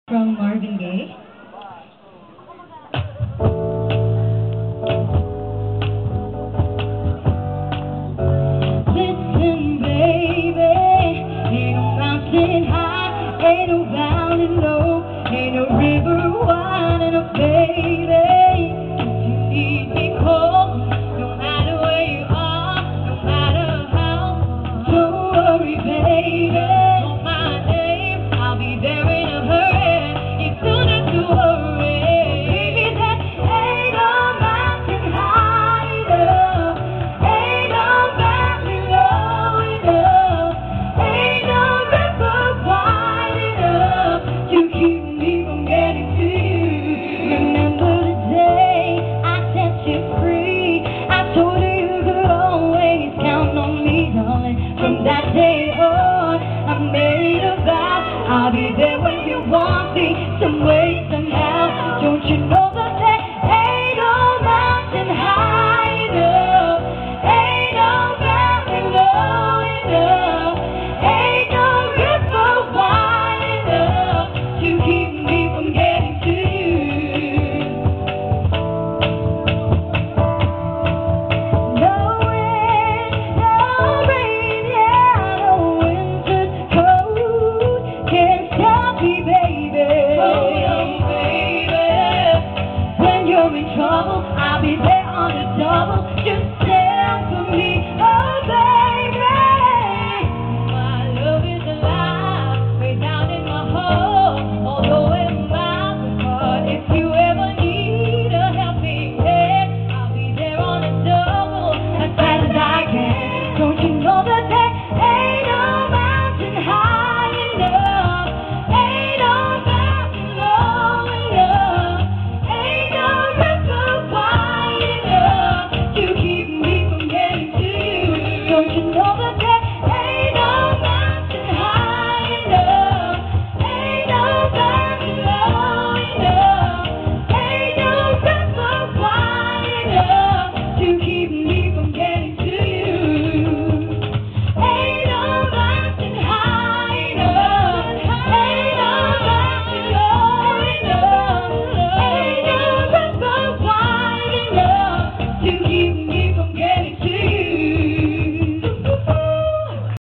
from Marvin Gaye. Listen, baby, ain't no mountain high, ain't no valley low, ain't no river wide enough, baby. If you need me call, no matter where you are, no matter how, don't worry, baby. Call my name, I'll be there in a hurry. You don't have to worry. Baby, that ain't no mountain high enough, ain't no valley low enough, ain't no river wide enough to keep me from getting to you. Remember the day I set you free, I told you you could always count on me, darling. From that day on, I made a vow I'll be there when you want me, some way, somehow. Don't you know that there ain't no mountain high enough, ain't no valley low enough, ain't no river wide enough to keep me from getting to you. No wind, no rain, yeah, no winter's cold can't stop me, baby. Oh, no, baby. When you're in trouble, I'll be there on the double. Just stand for me, oh, baby. My love is alive, way down in my heart, although we're miles apart. If you ever need a helping hand, I'll be there on the double, as fast as I can. Don't you know that there ain't no mountain high enough, ain't no valley low enough, ain't no river wide enough to keep me from getting to you. Don't you know that there